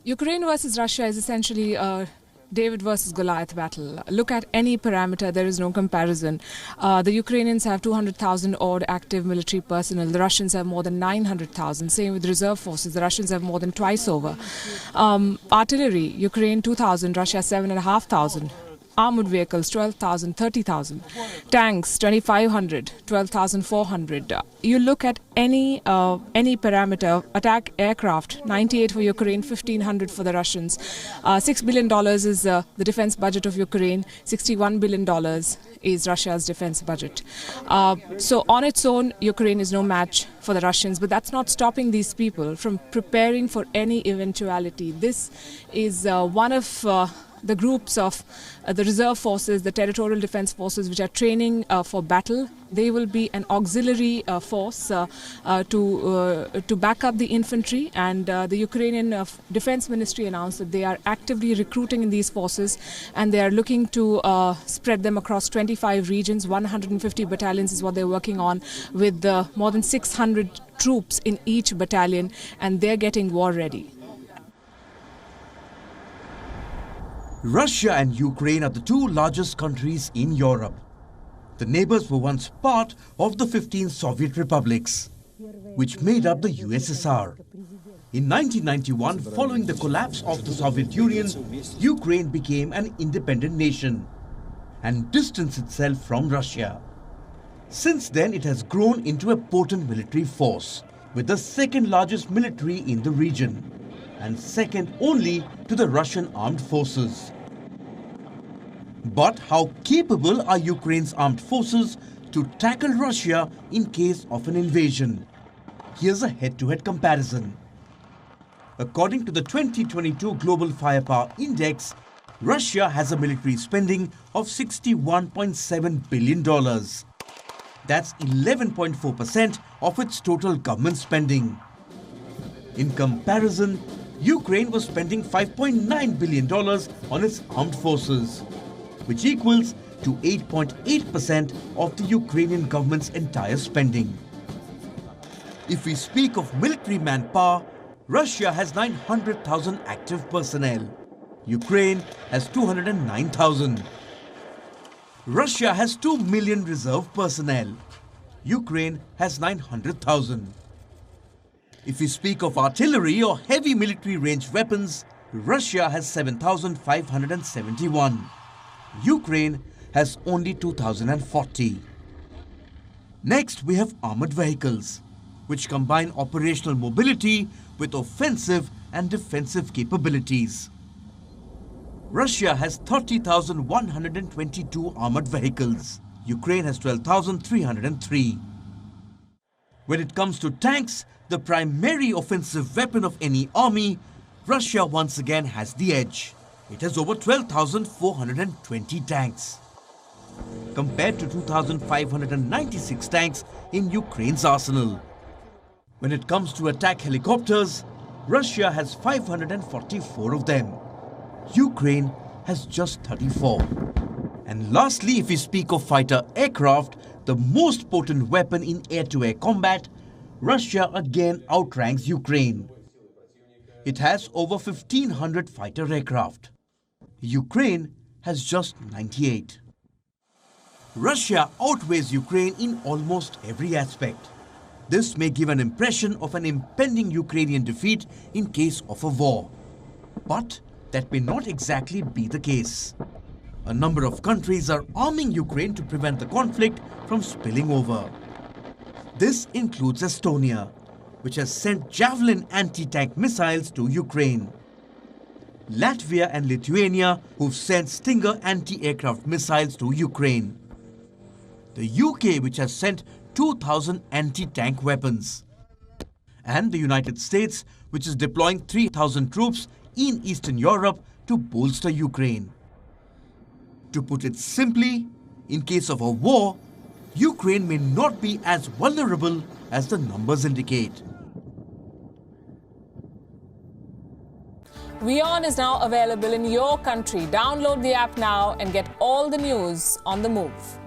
Ukraine versus Russia is essentially a David versus Goliath battle. Look at any parameter, there is no comparison. The Ukrainians have 200,000 odd active military personnel. The Russians have more than 900,000. Same with reserve forces. The Russians have more than twice over. Artillery, Ukraine 2,000, Russia 7,500. Armored vehicles, 12,000, 30,000. Tanks, 2,500, 12,400. You look at any parameter, attack aircraft, 98 for Ukraine, 1,500 for the Russians. $6 billion is the defense budget of Ukraine, $61 billion is Russia's defense budget. So on its own, Ukraine is no match for the Russians, but that's not stopping these people from preparing for any eventuality. This is one of the groups of the reserve forces, the territorial defense forces, which are training for battle. They will be an auxiliary force to back up the infantry, and the Ukrainian Defense Ministry announced that they are actively recruiting in these forces, and they are looking to spread them across 25 regions. 150 battalions is what they're working on, with more than 600 troops in each battalion, and they're getting war ready. Russia and Ukraine are the two largest countries in Europe. The neighbors were once part of the 15 Soviet republics, which made up the USSR. In 1991, following the collapse of the Soviet Union, Ukraine became an independent nation and distanced itself from Russia. Since then, it has grown into a potent military force, with the second largest military in the region, and second only to the Russian armed forces. But how capable are Ukraine's armed forces to tackle Russia in case of an invasion? Here's a head-to-head comparison. According to the 2022 Global Firepower Index, Russia has a military spending of $61.7 billion. That's 11.4% of its total government spending. In comparison, Ukraine was spending $5.9 billion on its armed forces, which equals to 8.8% of the Ukrainian government's entire spending. If we speak of military manpower, Russia has 900,000 active personnel. Ukraine has 209,000. Russia has 2 million reserve personnel. Ukraine has 900,000. If we speak of artillery or heavy military range weapons, Russia has 7,571. Ukraine has only 2,040. Next, we have armored vehicles, which combine operational mobility with offensive and defensive capabilities. Russia has 30,122 armored vehicles. Ukraine has 12,303. When it comes to tanks, the primary offensive weapon of any army, Russia once again has the edge. It has over 12,420 tanks, compared to 2,596 tanks in Ukraine's arsenal. When it comes to attack helicopters, Russia has 544 of them. Ukraine has just 34. And lastly, if we speak of fighter aircraft, the most potent weapon in air-to-air combat, Russia again outranks Ukraine. It has over 1,500 fighter aircraft. Ukraine has just 98. Russia outweighs Ukraine in almost every aspect. This may give an impression of an impending Ukrainian defeat in case of a war. But that may not exactly be the case. A number of countries are arming Ukraine to prevent the conflict from spilling over. This includes Estonia, which has sent Javelin anti-tank missiles to Ukraine. Latvia and Lithuania, who've sent Stinger anti-aircraft missiles to Ukraine. The UK, which has sent 2,000 anti-tank weapons. And the United States, which is deploying 3,000 troops in Eastern Europe to bolster Ukraine. To put it simply, in case of a war, Ukraine may not be as vulnerable as the numbers indicate. WION is now available in your country. Download the app now and get all the news on the move.